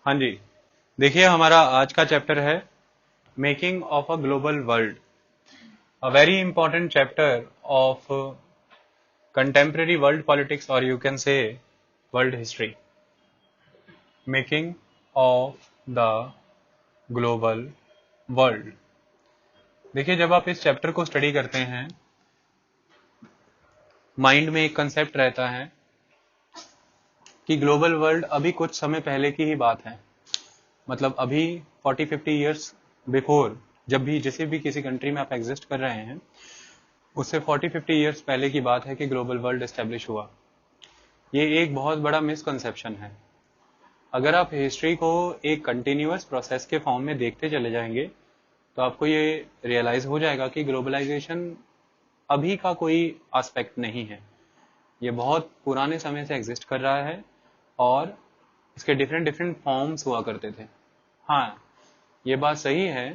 हाँ जी। देखिए, हमारा आज का चैप्टर है making of a global world, a very important chapter of contemporary world politics और you can say world history. Making of the global world. देखिए, जब आप इस चैप्टर को स्टडी करते हैं, माइंड में एक कंसेप्ट रहता है कि ग्लोबल वर्ल्ड अभी कुछ समय पहले की ही बात है। मतलब अभी 40-50 ईयर्स बिफोर, जब भी जिसे भी किसी कंट्री में आप एग्जिस्ट कर रहे हैं, उससे 40-50 ईयर्स पहले की बात है कि ग्लोबल वर्ल्ड एस्टेब्लिश हुआ। ये एक बहुत बड़ा मिसकंसेप्शन है। अगर आप हिस्ट्री को एक कंटिन्यूअस प्रोसेस के फॉर्म में देखते चले जाएंगे तो आपको ये रियलाइज हो जाएगा कि ग्लोबलाइजेशन अभी का कोई एस्पेक्ट नहीं है। ये बहुत पुराने समय से एग्जिस्ट कर रहा है और इसके डिफरेंट डिफरेंट फॉर्म्स हुआ करते थे। हाँ, ये बात सही है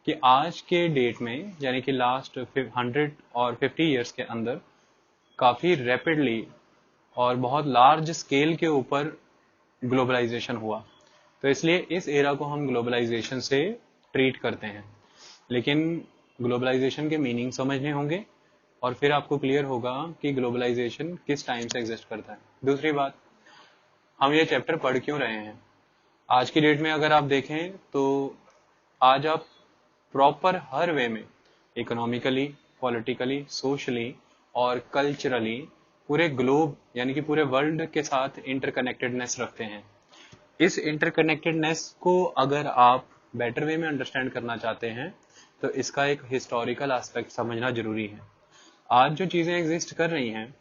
कि आज के डेट में, यानी कि लास्ट 100 और 50 ईयर्स के अंदर, काफी रैपिडली और बहुत लार्ज स्केल के ऊपर ग्लोबलाइजेशन हुआ। तो इसलिए इस एरा को हम ग्लोबलाइजेशन से ट्रीट करते हैं। लेकिन ग्लोबलाइजेशन के मीनिंग समझने होंगे और फिर आपको क्लियर होगा कि ग्लोबलाइजेशन किस टाइम से एग्जिस्ट करता है। दूसरी बात, हम ये चैप्टर पढ़ क्यों रहे हैं? आज की डेट में अगर आप देखें तो आज आप प्रॉपर हर वे में, इकोनॉमिकली, पॉलिटिकली, सोशली और कल्चरली पूरे ग्लोब यानी कि पूरे वर्ल्ड के साथ इंटरकनेक्टेडनेस रखते हैं। इस इंटरकनेक्टेडनेस को अगर आप बेटर वे में अंडरस्टैंड करना चाहते हैं तो इसका एक हिस्टोरिकल एस्पेक्ट समझना जरूरी है। आज जो चीजें एग्जिस्ट कर रही हैं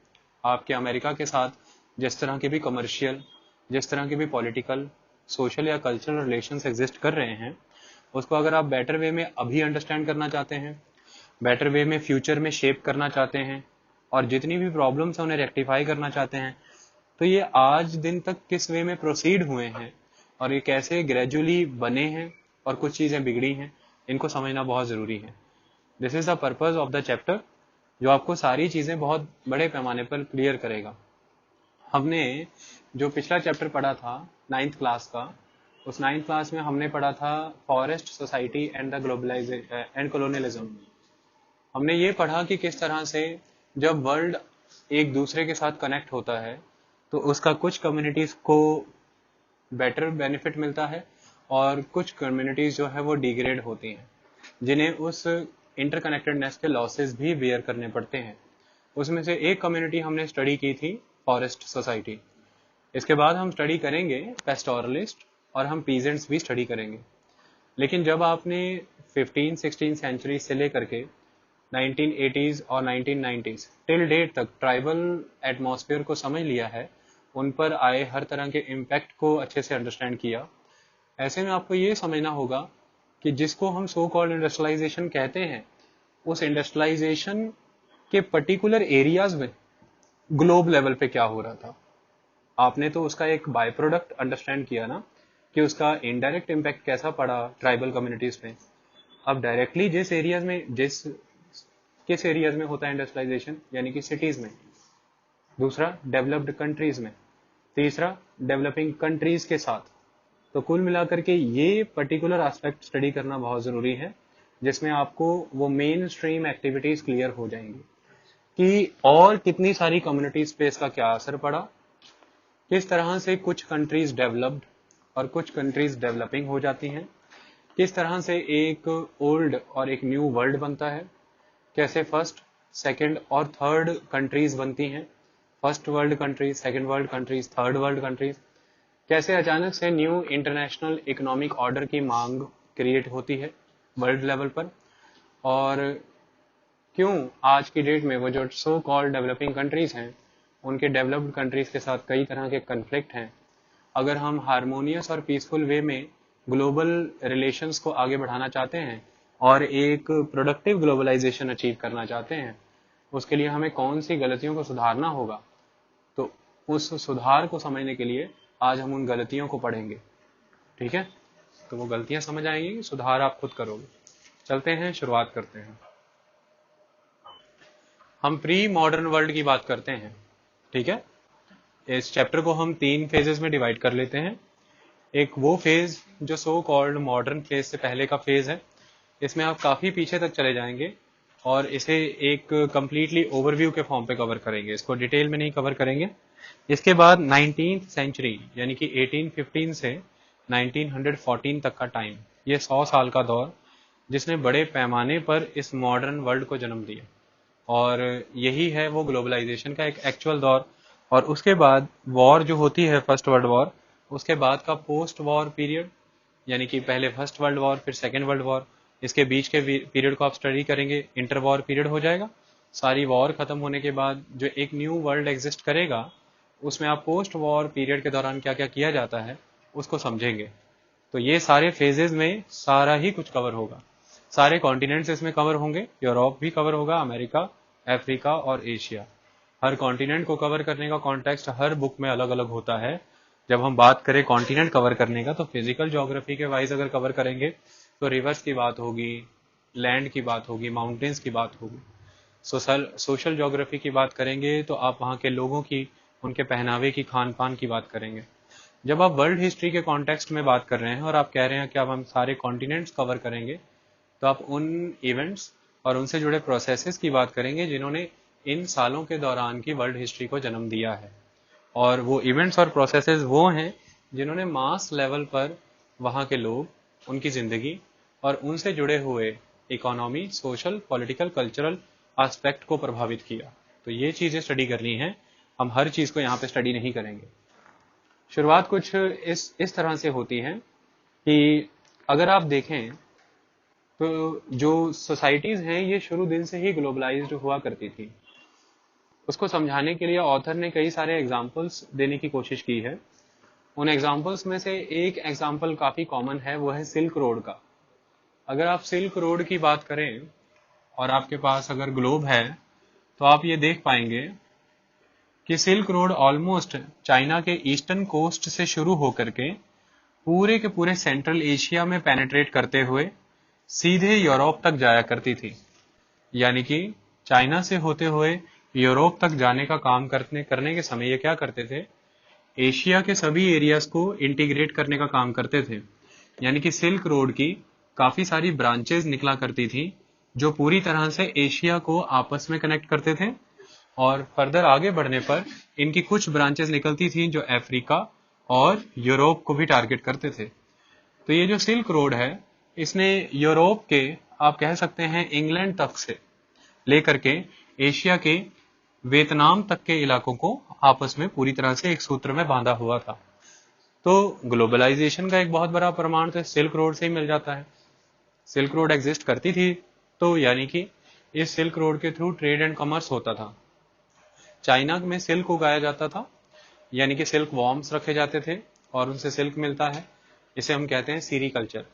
आपके अमेरिका के साथ, जिस तरह के भी कमर्शियल, जिस तरह के भी पॉलिटिकल, सोशल या कल्चरल रिलेशंस एग्जिस्ट कर रहे हैं, उसको अगर आप बेटर वे में अभी अंडरस्टैंड करना चाहते हैं, बेटर वे में फ्यूचर में शेप करना चाहते हैं और जितनी भी प्रॉब्लम्स हैं उन्हें रेक्टिफाई करना चाहते हैं, तो ये आज दिन तक किस वे में प्रोसीड हुए हैं और ये कैसे ग्रेजुअली बने हैं और कुछ चीजें बिगड़ी हैं, इनको समझना बहुत जरूरी है। This is the purpose of the chapter, जो आपको सारी चीजें बहुत बड़े पैमाने पर क्लियर करेगा। हमने जो पिछला चैप्टर पढ़ा था 9th क्लास का, उस 9th क्लास में हमने पढ़ा था forest society and the globalisation and colonialism. हमने ये पढ़ा कि किस तरह से जब वर्ल्ड एक दूसरे के साथ कनेक्ट होता है तो उसका कुछ कम्युनिटीज को बेटर बेनिफिट मिलता है और कुछ कम्युनिटीज जो है वो डिग्रेड होती हैं, जिन्हें उस इंटरकनेक्टेडनेस के लॉसेस भी बेयर करने पड़ते हैं। उसमें से एक कम्युनिटी हमने स्टडी की थी फॉरेस्ट सोसाइटी। इसके बाद हम स्टडी करेंगे पेस्टोरलिस्ट और हम पीजेंट्स भी स्टडी करेंगे। लेकिन जब आपने 15-16 सेंचुरी से लेकर के 1980s और 1990s टिल डेट तक ट्राइबल एटमॉस्फेयर को समझ लिया है, उन पर आए हर तरह के इम्पैक्ट को अच्छे से अंडरस्टैंड किया, ऐसे में आपको ये समझना होगा कि जिसको हम सो कॉल्ड इंडस्ट्रियलाइजेशन कहते हैं, उस इंडस्ट्रियलाइजेशन के पर्टिकुलर एरियाज में ग्लोब लेवल पे क्या हो रहा था। आपने तो उसका एक बाय प्रोडक्ट अंडरस्टैंड किया ना, कि उसका इनडायरेक्ट इम्पैक्ट कैसा पड़ा ट्राइबल कम्युनिटीज पे। अब डायरेक्टली जिस एरियाज में किस एरियाज में होता है इंडस्ट्रियलाइजेशन, यानी कि सिटीज में। दूसरा, डेवलप्ड कंट्रीज में। तीसरा, डेवलपिंग कंट्रीज के साथ। तो कुल मिलाकर के ये पर्टिकुलर एस्पेक्ट स्टडी करना बहुत जरूरी है, जिसमें आपको वो मेन स्ट्रीम एक्टिविटीज क्लियर हो जाएंगी कि और कितनी सारी कम्युनिटीज पे इसका क्या असर पड़ा, किस तरह से कुछ कंट्रीज डेवलप्ड और कुछ कंट्रीज डेवलपिंग हो जाती हैं, किस तरह से एक ओल्ड और एक न्यू वर्ल्ड बनता है, कैसे फर्स्ट, सेकंड और थर्ड कंट्रीज बनती हैं, first world countries, second world countries, third world countries, कैसे अचानक से न्यू इंटरनेशनल इकोनॉमिक ऑर्डर की मांग क्रिएट होती है वर्ल्ड लेवल पर, और क्यों आज की डेट में वो जो सो कॉल्ड डेवलपिंग कंट्रीज हैं उनके डेवलप्ड कंट्रीज के साथ कई तरह के कन्फ्लिक्ट हैं। अगर हम हारमोनियस और पीसफुल वे में ग्लोबल रिलेशंस को आगे बढ़ाना चाहते हैं और एक प्रोडक्टिव ग्लोबलाइजेशन अचीव करना चाहते हैं, उसके लिए हमें कौन सी गलतियों को सुधारना होगा, तो उस सुधार को समझने के लिए आज हम उन गलतियों को पढ़ेंगे। ठीक है, तो वो गलतियां समझ आएंगी, सुधार आप खुद करोगे। चलते हैं, शुरुआत करते हैं। हम प्री मॉडर्न वर्ल्ड की बात करते हैं। ठीक है, इस चैप्टर को हम 3 फेजेस में डिवाइड कर लेते हैं। एक वो फेज जो सो कॉल्ड मॉडर्न फेज से पहले का फेज है, इसमें आप काफी पीछे तक चले जाएंगे और इसे एक कंप्लीटली ओवरव्यू के फॉर्म पे कवर करेंगे, इसको डिटेल में नहीं कवर करेंगे। इसके बाद 19th सेंचुरी यानी कि 1815 से 1914 तक का टाइम, ये 100 साल का दौर जिसने बड़े पैमाने पर इस मॉडर्न वर्ल्ड को जन्म दिया, और यही है वो ग्लोबलाइजेशन का एक एक्चुअल दौर। और उसके बाद वॉर जो होती है, फर्स्ट वर्ल्ड वॉर, उसके बाद का पोस्ट वॉर पीरियड, यानी कि पहले फर्स्ट वर्ल्ड वॉर फिर सेकेंड वर्ल्ड वॉर, इसके बीच के पीरियड को आप स्टडी करेंगे, इंटर वॉर पीरियड हो जाएगा। सारी वॉर खत्म होने के बाद जो एक न्यू वर्ल्ड एग्जिस्ट करेगा, उसमें आप पोस्ट वॉर पीरियड के दौरान क्या क्या किया जाता है उसको समझेंगे। तो ये सारे फेजेस में सारा ही कुछ कवर होगा, सारे कॉन्टिनेंट्स इसमें कवर होंगे, यूरोप भी कवर होगा, अमेरिका, अफ्रीका और एशिया। हर कॉन्टिनेंट को कवर करने का कॉन्टेक्स्ट हर बुक में अलग अलग होता है। जब हम बात करें कॉन्टिनेंट कवर करने का, तो फिजिकल ज्योग्राफी के वाइज अगर कवर करेंगे तो रिवर्स की बात होगी, लैंड की बात होगी, माउंटेन्स की बात होगी। सोशल ज्योग्राफी की बात करेंगे तो आप वहाँ के लोगों की, उनके पहनावे की, खान पान की बात करेंगे। जब आप वर्ल्ड हिस्ट्री के कॉन्टेक्स्ट में बात कर रहे हैं और आप कह रहे हैं कि अब हम सारे कॉन्टिनेंट्स कवर करेंगे, तो आप उन इवेंट्स और उनसे जुड़े प्रोसेसेस की बात करेंगे जिन्होंने इन सालों के दौरान की वर्ल्ड हिस्ट्री को जन्म दिया है। और वो इवेंट्स और प्रोसेसेस वो हैं जिन्होंने मास लेवल पर वहाँ के लोग, उनकी जिंदगी और उनसे जुड़े हुए economy, social, political, cultural aspect को प्रभावित किया। तो ये चीजें स्टडी करनी है, हम हर चीज को यहाँ पे स्टडी नहीं करेंगे। शुरुआत कुछ इस तरह से होती है कि अगर आप देखें तो जो सोसाइटीज हैं ये शुरू दिन से ही ग्लोबलाइज्ड हुआ करती थी। उसको समझाने के लिए ऑथर ने कई सारे एग्जाम्पल्स देने की कोशिश की है। उन एग्जाम्पल्स में से एक एग्जाम्पल काफी कॉमन है, वो है सिल्क रोड का। अगर आप सिल्क रोड की बात करें और आपके पास अगर ग्लोब है तो आप ये देख पाएंगे कि सिल्क रोड ऑलमोस्ट चाइना के ईस्टर्न कोस्ट से शुरू होकर के पूरे पूरे सेंट्रल एशिया में पेनिट्रेट करते हुए सीधे यूरोप तक जाया करती थी। यानी कि चाइना से होते हुए यूरोप तक जाने का काम करने के समय ये क्या करते थे, एशिया के सभी एरियाज को इंटीग्रेट करने का काम करते थे। यानी कि सिल्क रोड की काफी सारी ब्रांचेस निकला करती थी जो पूरी तरह से एशिया को आपस में कनेक्ट करते थे, और फर्दर आगे बढ़ने पर इनकी कुछ ब्रांचेस निकलती थी जो अफ्रीका और यूरोप को भी टारगेट करते थे। तो ये जो सिल्क रोड है, इसने यूरोप के, आप कह सकते हैं इंग्लैंड तक से लेकर के एशिया के वियतनाम तक के इलाकों को आपस में पूरी तरह से एक सूत्र में बांधा हुआ था। तो ग्लोबलाइजेशन का एक बहुत बड़ा प्रमाण तो सिल्क रोड से ही मिल जाता है। सिल्क रोड एग्जिस्ट करती थी तो यानी कि इस सिल्क रोड के थ्रू ट्रेड एंड कॉमर्स होता था। चाइना में सिल्क उगाया जाता था, यानी कि सिल्क वॉर्म्स रखे जाते थे और उनसे सिल्क मिलता है, इसे हम कहते हैं सीरीकल्चर।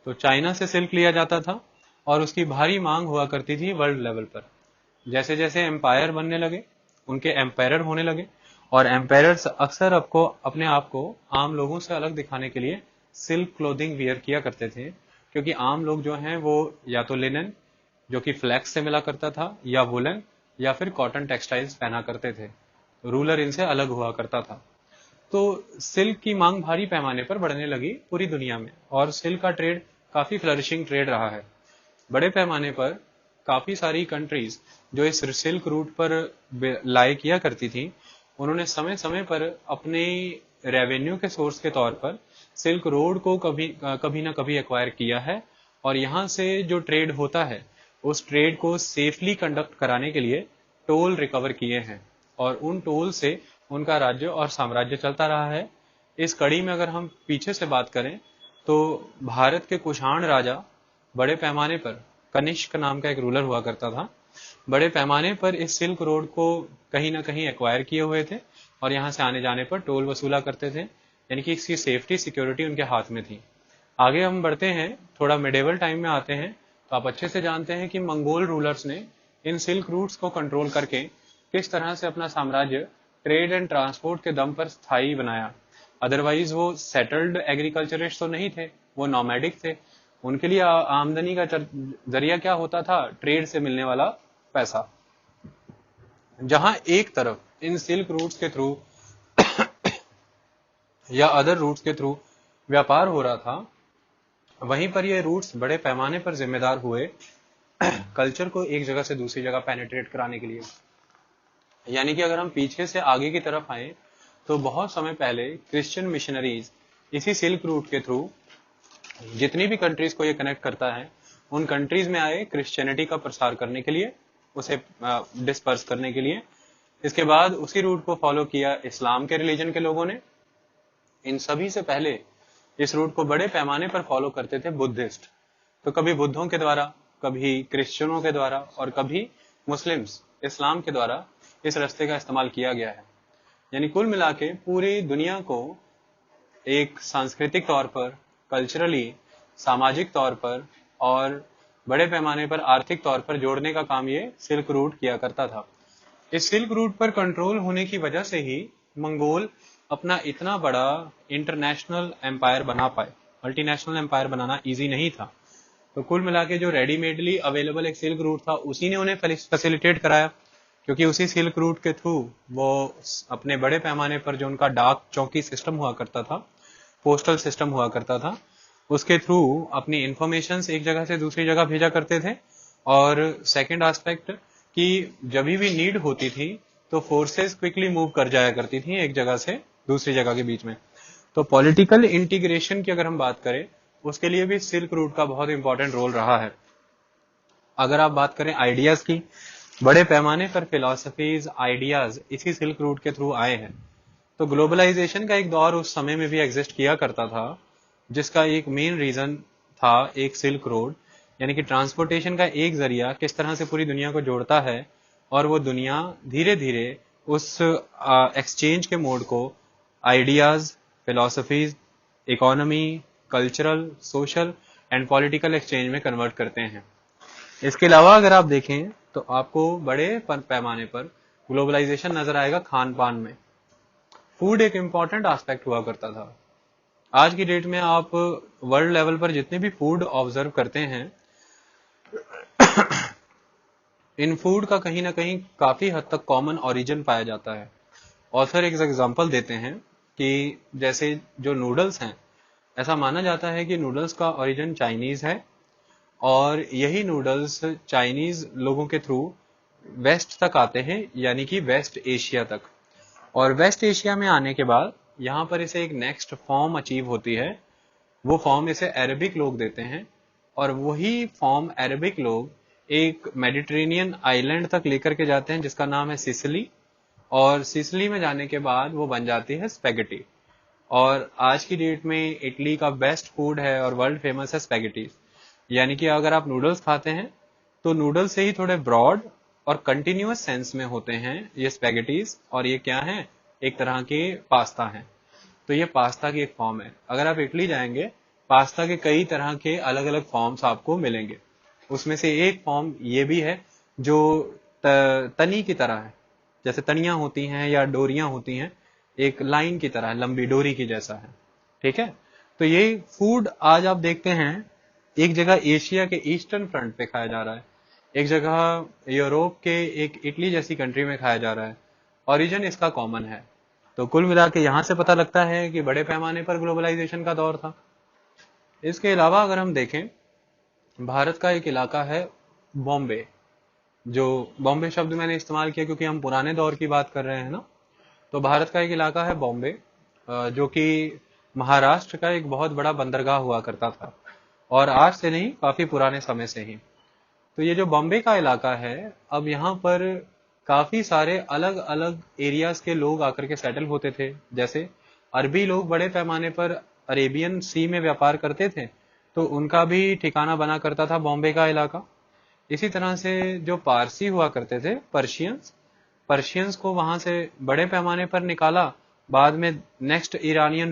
तो चाइना से सिल्क लिया जाता था और उसकी भारी मांग हुआ करती थी वर्ल्ड लेवल पर। जैसे जैसे एम्पायर बनने लगे, उनके एम्पायर होने लगे, और एम्पायर्स अक्सर आपको अपने आप को आम लोगों से अलग दिखाने के लिए सिल्क क्लोथिंग वियर किया करते थे, क्योंकि आम लोग जो हैं वो या तो लिनन जो कि फ्लैक्स से मिला करता था, या वुलन या फिर कॉटन टेक्सटाइल्स पहना करते थे। रूलर इनसे अलग हुआ करता था। तो सिल्क की मांग भारी पैमाने पर बढ़ने लगी पूरी दुनिया में, और सिल्क का ट्रेड काफी फ्लरिशिंग ट्रेड रहा है। बड़े पैमाने पर काफी सारी कंट्रीज जो इस सिल्क रूट पर लाई किया करती थी, उन्होंने समय समय पर अपने रेवेन्यू के सोर्स के तौर पर सिल्क रोड को कभी ना कभी एक्वायर किया है, और यहाँ से जो ट्रेड होता है उस ट्रेड को सेफली कंडक्ट कराने के लिए टोल रिकवर किए हैं, और उन टोल से उनका राज्य और साम्राज्य चलता रहा है। इस कड़ी में अगर हम पीछे से बात करें तो भारत के कुषाण राजा बड़े पैमाने पर, कनिष्क नाम का एक रूलर हुआ करता था, बड़े पैमाने पर इस सिल्क रोड को कहीं ना कहीं एक्वायर किए हुए थे और यहाँ से आने जाने पर टोल वसूला करते थे, यानी कि इसकी सेफ्टी सिक्योरिटी उनके हाथ में थी। आगे हम बढ़ते हैं, थोड़ा मिडेवल टाइम में आते हैं, तो आप अच्छे से जानते हैं कि मंगोल रूलर्स ने इन सिल्क रूट्स को कंट्रोल करके किस तरह से अपना साम्राज्य ट्रेड एंड ट्रांसपोर्ट के दम पर स्थायी बनाया। अदरवाइज वो सेटल्ड एग्रीकल्चरिस्ट तो नहीं थे, वो नॉमैडिक थे। उनके लिए आमदनी का जरिया क्या होता था, ट्रेड से मिलने वाला पैसा। जहां एक तरफ इन सिल्क रूट्स के थ्रू या अदर रूट्स के थ्रू व्यापार हो रहा था, वहीं पर ये रूट्स बड़े पैमाने पर जिम्मेदार हुए कल्चर को एक जगह से दूसरी जगह पेनिट्रेट कराने के लिए। यानी कि अगर हम पीछे से आगे की तरफ आए तो बहुत समय पहले क्रिश्चियन मिशनरीज इसी सिल्क रूट के थ्रू जितनी भी कंट्रीज को ये कनेक्ट करता है उन कंट्रीज में आए क्रिश्चियनिटी का प्रसार करने के लिए, उसे डिस्पर्स करने के लिए। इसके बाद उसी रूट को फॉलो किया इस्लाम के रिलीजन के लोगों ने। इन सभी से पहले इस रूट को बड़े पैमाने पर फॉलो करते थे बुद्धिस्ट। तो कभी बुद्धों के द्वारा, कभी क्रिश्चियनों के द्वारा और कभी मुस्लिम्स इस्लाम के द्वारा इस रास्ते का इस्तेमाल किया गया है। यानी कुल मिला के पूरी दुनिया को एक सांस्कृतिक तौर पर, कल्चरली, सामाजिक तौर पर और बड़े पैमाने पर आर्थिक तौर पर जोड़ने का काम ये सिल्क रूट किया करता था। इस सिल्क रूट पर कंट्रोल होने की वजह से ही मंगोल अपना इतना बड़ा इंटरनेशनल एम्पायर बना पाए। मल्टीनेशनल एम्पायर बनाना इजी नहीं था। तो कुल मिला के जो रेडीमेडली अवेलेबल एक सिल्क रूट था उसी ने उन्हें फैसिलिटेट कराया, क्योंकि उसी सिल्क रूट के थ्रू वो अपने बड़े पैमाने पर जो उनका डाक चौकी सिस्टम हुआ करता था, पोस्टल सिस्टम हुआ करता था, उसके थ्रू अपनी इंफॉर्मेशन एक जगह से दूसरी जगह भेजा करते थे। और सेकंड एस्पेक्ट कि जब भी नीड होती थी तो फोर्सेस क्विकली मूव कर जाया करती थी एक जगह से दूसरी जगह के बीच में। तो पॉलिटिकल इंटीग्रेशन की अगर हम बात करें उसके लिए भी सिल्क रूट का बहुत इंपॉर्टेंट रोल रहा है। अगर आप बात करें आइडियाज की, बड़े पैमाने पर फिलॉसफीज, आइडियाज इसी सिल्क रूट के थ्रू आए हैं। तो ग्लोबलाइजेशन का एक दौर उस समय में भी एग्जिस्ट किया करता था, जिसका एक मेन रीजन था एक सिल्क रोड, यानी कि ट्रांसपोर्टेशन का एक जरिया किस तरह से पूरी दुनिया को जोड़ता है और वो दुनिया धीरे धीरे उस एक्सचेंज के मोड को ideas, philosophies, economy, cultural, social and political exchange में कन्वर्ट करते हैं। इसके अलावा अगर आप देखें तो आपको बड़े पैमाने पर ग्लोबलाइजेशन नजर आएगा खान पान में। फूड एक इंपॉर्टेंट एस्पेक्ट हुआ करता था। आज की डेट में आप वर्ल्ड लेवल पर जितने भी फूड ऑब्जर्व करते हैं, इन फूड का कहीं ना कहीं काफी हद तक कॉमन ओरिजिन पाया जाता है। ऑथर एक एग्जांपल देते हैं कि जैसे जो नूडल्स हैं, ऐसा माना जाता है कि नूडल्स का ओरिजिन चाइनीज है और यही नूडल्स चाइनीज लोगों के थ्रू वेस्ट तक आते हैं, यानी कि वेस्ट एशिया तक। और वेस्ट एशिया में आने के बाद यहाँ पर इसे एक नेक्स्ट फॉर्म अचीव होती है। वो फॉर्म इसे अरबिक लोग देते हैं और वही फॉर्म अरबिक लोग एक मेडिटेरेनियन आइलैंड तक लेकर के जाते हैं जिसका नाम है सिसिली। और सिसिली में जाने के बाद वो बन जाती है स्पेगेटी। और आज की डेट में इटली का बेस्ट फूड है और वर्ल्ड फेमस है स्पेगेटीज। यानी कि अगर आप नूडल्स खाते हैं तो नूडल्स से ही थोड़े ब्रॉड और कंटिन्यूअस सेंस में होते हैं ये स्पेगेटीज। और ये क्या है? एक तरह के पास्ता हैं। तो ये पास्ता की एक फॉर्म है। अगर आप इटली जाएंगे, पास्ता के कई तरह के अलग अलग फॉर्म्स आपको मिलेंगे। उसमें से एक फॉर्म ये भी है जो तनी की तरह है, जैसे तनियां होती हैं या डोरियां होती हैं, एक लाइन की तरह, लंबी डोरी की जैसा है। ठीक है। तो ये फूड आज आप देखते हैं एक जगह एशिया के ईस्टर्न फ्रंट पे खाया जा रहा है, एक जगह यूरोप के एक इटली जैसी कंट्री में खाया जा रहा है। ओरिजिन इसका कॉमन है। तो कुल मिला के यहां से पता लगता है कि बड़े पैमाने पर ग्लोबलाइजेशन का दौर था। इसके अलावा अगर हम देखें, भारत का एक इलाका है बॉम्बे। जो बॉम्बे शब्द मैंने इस्तेमाल किया क्योंकि हम पुराने दौर की बात कर रहे हैं ना। तो भारत का एक इलाका है बॉम्बे, जो कि महाराष्ट्र का एक बहुत बड़ा बंदरगाह हुआ करता था, और आज से नहीं, काफी पुराने समय से ही। तो ये जो बॉम्बे का इलाका है, अब यहाँ पर काफी सारे अलग अलग एरियाज के लोग आकर के सेटल होते थे। जैसे अरबी लोग बड़े पैमाने पर अरेबियन सी में व्यापार करते थे, तो उनका भी ठिकाना बना करता था बॉम्बे का इलाका। इसी तरह से जो पारसी हुआ करते थे, पर्शियंस को वहां से बड़े पैमाने पर निकाला। बाद में नेक्स्ट ईरानियन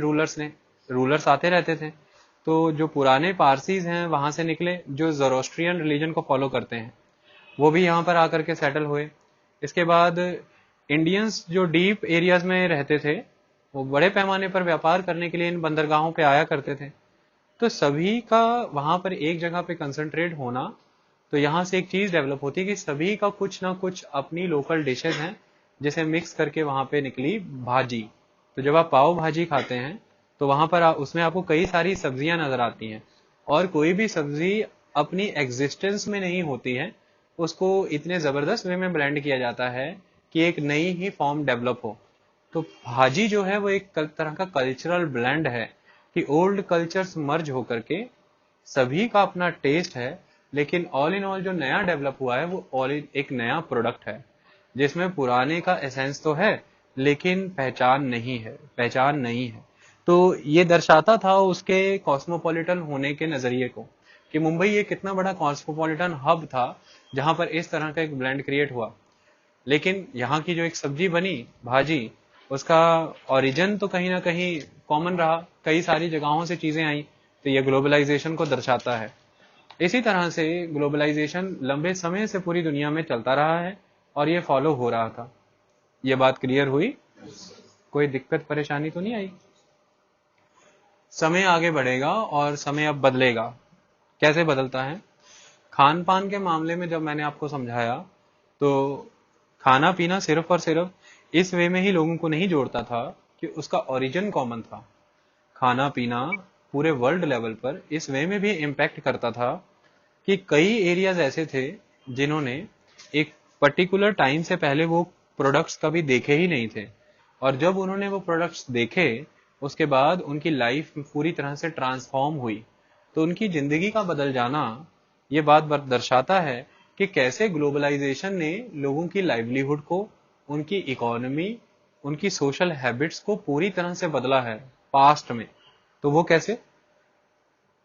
रूलर्स आते रहते थे। तो जो पुराने पारसीज हैं वहां से निकले, जो ज़ोरोस्ट्रियन रिलीजन को फॉलो करते हैं, वो भी यहाँ पर आकर के सेटल हुए। इसके बाद इंडियंस जो डीप एरियाज में रहते थे, वो बड़े पैमाने पर व्यापार करने के लिए इन बंदरगाहों पे आया करते थे। तो सभी का वहां पर एक जगह पे कंसंट्रेट होना, तो यहाँ से एक चीज डेवलप होती है कि सभी का कुछ ना कुछ अपनी लोकल डिशेज हैं, जिसे मिक्स करके वहां पे निकली भाजी। तो जब आप पाव भाजी खाते हैं तो वहां पर उसमें आपको कई सारी सब्जियां नजर आती हैं, और कोई भी सब्जी अपनी एग्जिस्टेंस में नहीं होती है, उसको इतने जबरदस्त वे में ब्लेंड किया जाता है कि एक नई ही फॉर्म डेवलप हो। तो भाजी जो है वो एक तरह का कल्चरल ब्लेंड है कि ओल्ड कल्चर्स मर्ज होकर के सभी का अपना टेस्ट है, लेकिन ऑल इन ऑल जो नया डेवलप हुआ है वो ऑल एक नया प्रोडक्ट है जिसमें पुराने का एसेंस तो है लेकिन पहचान नहीं है। तो ये दर्शाता था उसके कॉस्मोपॉलिटन होने के नजरिए को, कि मुंबई एक कितना बड़ा कॉस्मोपॉलिटन हब था जहां पर इस तरह का एक ब्लेंड क्रिएट हुआ। लेकिन यहाँ की जो एक सब्जी बनी भाजी, उसका ओरिजिन तो कहीं ना कहीं कॉमन रहा, कई सारी जगहों से चीजें आई, तो ये ग्लोबलाइजेशन को दर्शाता है। इसी तरह से ग्लोबलाइजेशन लंबे समय से पूरी दुनिया में चलता रहा है और ये फॉलो हो रहा था। ये बात क्लियर हुई? कोई दिक्कत परेशानी तो नहीं आई? समय आगे बढ़ेगा और समय अब बदलेगा। कैसे बदलता है? खान पान के मामले में जब मैंने आपको समझाया, तो खाना पीना सिर्फ और सिर्फ इस वे में ही लोगों को नहीं जोड़ता था कि उसका ओरिजिन कॉमन था। खाना पीना पूरे वर्ल्ड लेवल पर इस वे में भी इम्पैक्ट करता था कि कई एरियाज ऐसे थे जिन्होंने एक पर्टिकुलर टाइम से पहले वो प्रोडक्ट्स कभी देखे ही नहीं थे, और जब उन्होंने वो प्रोडक्ट्स देखे उसके बाद उनकी लाइफ पूरी तरह से ट्रांसफॉर्म हुई। तो उनकी जिंदगी का बदल जाना ये बात दर्शाता है कि कैसे ग्लोबलाइजेशन ने लोगों की लाइवलीहुड को, उनकी इकोनॉमी, उनकी सोशल हैबिट्स को पूरी तरह से बदला है पास्ट में। तो वो कैसे?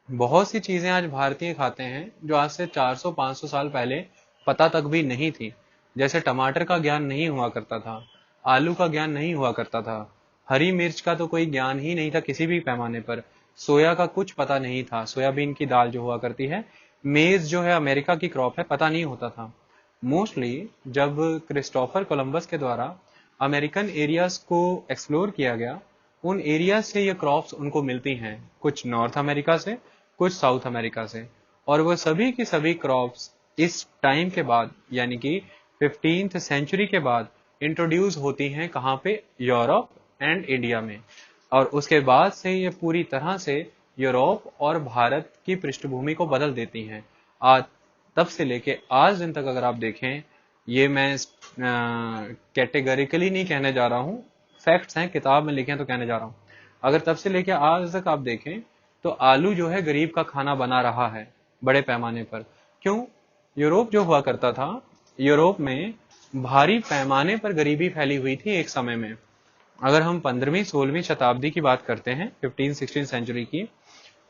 बहुत सी चीजें आज भारतीय खाते हैं जो आज से 400-500 साल पहले पता तक भी नहीं थी। जैसे टमाटर का ज्ञान नहीं हुआ करता था, आलू का ज्ञान नहीं हुआ करता था, हरी मिर्च का तो कोई ज्ञान ही नहीं था किसी भी पैमाने पर, सोया का कुछ पता नहीं था, सोयाबीन की दाल जो हुआ करती है, मेज जो है अमेरिका की क्रॉप है, पता नहीं होता था। मोस्टली जब क्रिस्टोफर कोलंबस के द्वारा अमेरिकन एरियाज को एक्सप्लोर किया गया, उन एरियाज से ये क्रॉप्स उनको मिलती हैं, कुछ नॉर्थ अमेरिका से, कुछ साउथ अमेरिका से, और वो सभी की सभी क्रॉप्स इस टाइम के बाद यानी कि 15th सेंचुरी के बाद इंट्रोड्यूस होती हैं कहाँ पे? यूरोप एंड इंडिया में। और उसके बाद से ये पूरी तरह से यूरोप और भारत की पृष्ठभूमि को बदल देती हैं। आज तब से लेके आज दिन तक अगर आप देखें, ये मैं कैटेगरिकली नहीं कहने जा रहा हूँ, फैक्ट्स हैं, किताब में लिखे हैं तो कहने जा रहा हूँ। अगर तब से लेके आज तक आप देखें तो आलू जो है गरीब का खाना बना रहा है बड़े पैमाने पर। क्यों? यूरोप जो हुआ करता था, यूरोप में भारी पैमाने पर गरीबी फैली हुई थी एक समय में। अगर हम 15वीं-16वीं शताब्दी की बात करते हैं, 15-16 सेंचुरी की,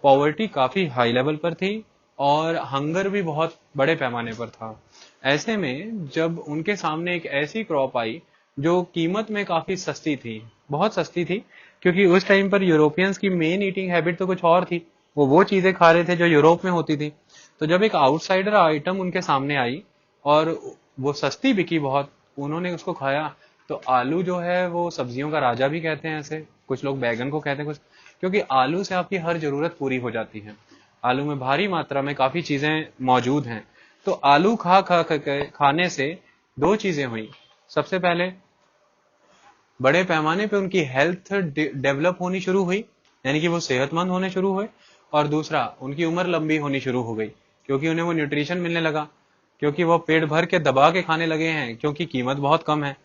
पॉवर्टी काफी हाई लेवल पर थी और हंगर भी बहुत बड़े पैमाने पर था। ऐसे में जब उनके सामने एक ऐसी क्रॉप आई जो कीमत में काफी सस्ती थी, बहुत सस्ती थी, क्योंकि उस टाइम पर यूरोपियंस की मेन ईटिंग हैबिट तो कुछ और थी, वो चीजें खा रहे थे जो यूरोप में होती थी। तो जब एक आउटसाइडर आइटम उनके सामने आई और वो सस्ती बिकी बहुत, उन्होंने उसको खाया। तो आलू जो है वो सब्जियों का राजा भी कहते हैं, ऐसे कुछ लोग बैगन को कहते हैं कुछ, क्योंकि आलू से आपकी हर जरूरत पूरी हो जाती है। आलू में भारी मात्रा में काफी चीजें मौजूद हैं। तो आलू खाने से दो चीजें हुई। सबसे पहले बड़े पैमाने पे उनकी हेल्थ डेवलप होनी शुरू हुई, यानी कि वो सेहतमंद होने शुरू हुए, और दूसरा उनकी उम्र लंबी होनी शुरू हो गई क्योंकि उन्हें वो न्यूट्रिशन मिलने लगा, क्योंकि वो पेट भर के दबा के खाने लगे हैं, क्योंकि कीमत बहुत कम है।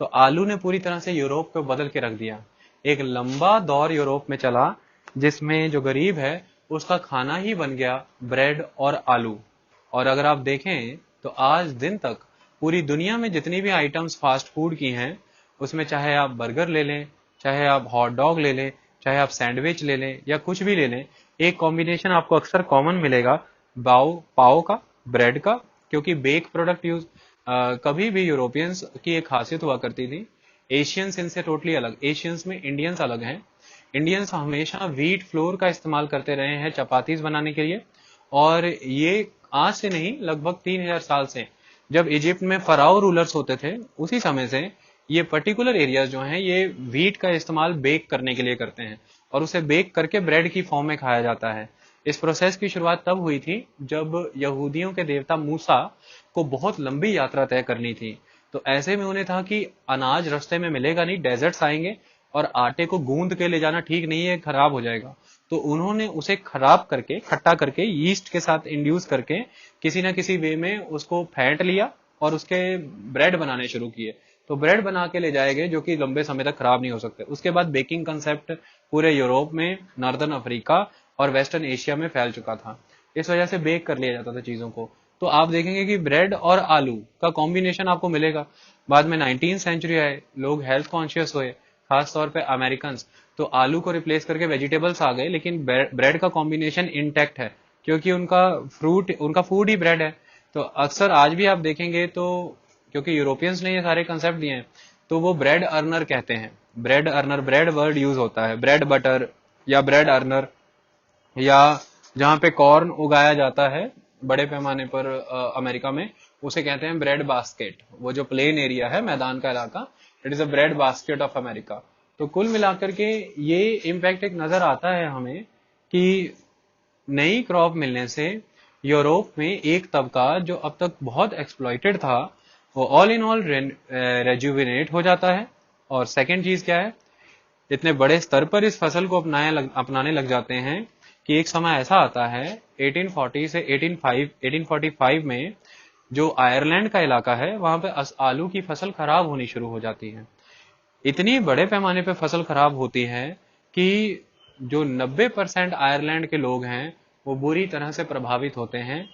तो आलू ने पूरी तरह से यूरोप को बदल के रख दिया। एक लंबा दौर यूरोप में चला जिसमें जो गरीब है उसका खाना ही बन गया ब्रेड और आलू। और अगर आप देखें तो आज दिन तक पूरी दुनिया में जितनी भी आइटम्स फास्ट फूड की हैं, उसमें चाहे आप बर्गर ले लें, चाहे आप हॉट डॉग ले लें, चाहे आप सैंडविच ले लें या कुछ भी ले लें, एक कॉम्बिनेशन आपको अक्सर कॉमन मिलेगा पाव का, ब्रेड का, क्योंकि बेक प्रोडक्ट यूज कभी भी यूरोपियंस की एक खासियत हुआ करती थी। एशियंस इनसे टोटली अलग, एशियंस में इंडियंस अलग हैं। इंडियंस हमेशा व्हीट फ्लोर का इस्तेमाल करते रहे हैं चपातीज बनाने के लिए, और ये आज से नहीं लगभग 3000 साल से, जब इजिप्ट में फराओ रूलर्स होते थे उसी समय से ये पर्टिकुलर एरियाज जो हैं ये व्हीट का इस्तेमाल बेक करने के लिए करते हैं, और उसे बेक करके ब्रेड की फॉर्म में खाया जाता है। इस प्रोसेस की शुरुआत तब हुई थी जब यहूदियों के देवता मूसा को बहुत लंबी यात्रा तय करनी थी। तो ऐसे में उन्हें था कि अनाज रास्ते में मिलेगा नहीं, डेजर्ट्स आएंगे और आटे को गूंद के ले जाना ठीक नहीं है, खराब हो जाएगा। तो उन्होंने उसे खराब करके, खट्टा करके, यीस्ट के साथ इंड्यूस करके किसी ना किसी वे में उसको फेंट लिया और उसके ब्रेड बनाने शुरू किए। तो ब्रेड बना के ले जाए गए जो कि लंबे समय तक खराब नहीं हो सकते। उसके बाद बेकिंग कंसेप्ट पूरे यूरोप में, नॉर्दर्न अफ्रीका और वेस्टर्न एशिया में फैल चुका था। इस वजह से बेक कर लिया जाता था चीजों को। तो आप देखेंगे कि ब्रेड और आलू का कॉम्बिनेशन आपको मिलेगा। बाद में 19th सेंचुरी आए, लोग हेल्थ कॉन्शियस हुए, खास तौर पे अमेरिकन। तो आलू को रिप्लेस करके वेजिटेबल्स आ गए, लेकिन ब्रेड का कॉम्बिनेशन इंटैक्ट है, क्योंकि उनका फूड ही ब्रेड है। तो अक्सर आज भी आप देखेंगे तो, क्योंकि यूरोपियंस ने ये सारे कंसेप्ट दिए हैं, तो वो ब्रेड अर्नर कहते हैं। Bread earner, bread word use होता है, ब्रेड बटर या ब्रेड अर्नर, या जहाँ पे कॉर्न उगाया जाता है बड़े पैमाने पर अमेरिका में, उसे कहते हैं ब्रेड बास्केट। वो जो प्लेन एरिया है, मैदान का इलाका, it is a bread basket of America. तो कुल मिलाकर के ये इम्पैक्ट एक नजर आता है हमें कि नई क्रॉप मिलने से यूरोप में एक तबका जो अब तक बहुत एक्सप्लॉइटेड था, वो ऑल इन ऑल रेजुविनेट हो जाता है। और सेकेंड चीज क्या है, इतने बड़े स्तर पर इस फसल को अपनाने लग जाते हैं कि एक समय ऐसा आता है 1840 से 1845 में, जो आयरलैंड का इलाका है, वहां पे आलू की फसल खराब होनी शुरू हो जाती है। इतनी बड़े पैमाने पे फसल खराब होती है कि जो 90% आयरलैंड के लोग हैं वो बुरी तरह से प्रभावित होते हैं।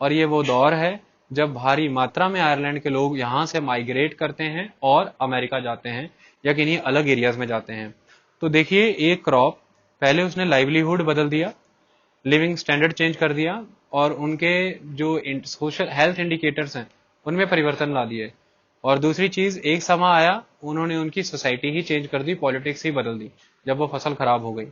और ये वो दौर है जब भारी मात्रा में आयरलैंड के लोग यहाँ से माइग्रेट करते हैं और अमेरिका जाते हैं या किन्हीं अलग एरियाज में जाते हैं। तो देखिए, एक क्रॉप पहले उसने लाइवलीहुड बदल दिया, लिविंग स्टैंडर्ड चेंज कर दिया, और उनके जो सोशल हेल्थ इंडिकेटर्स हैं उनमें परिवर्तन ला दिए। और दूसरी चीज, एक समय आया उन्होंने उनकी सोसाइटी ही चेंज कर दी, पॉलिटिक्स ही बदल दी जब वो फसल खराब हो गई।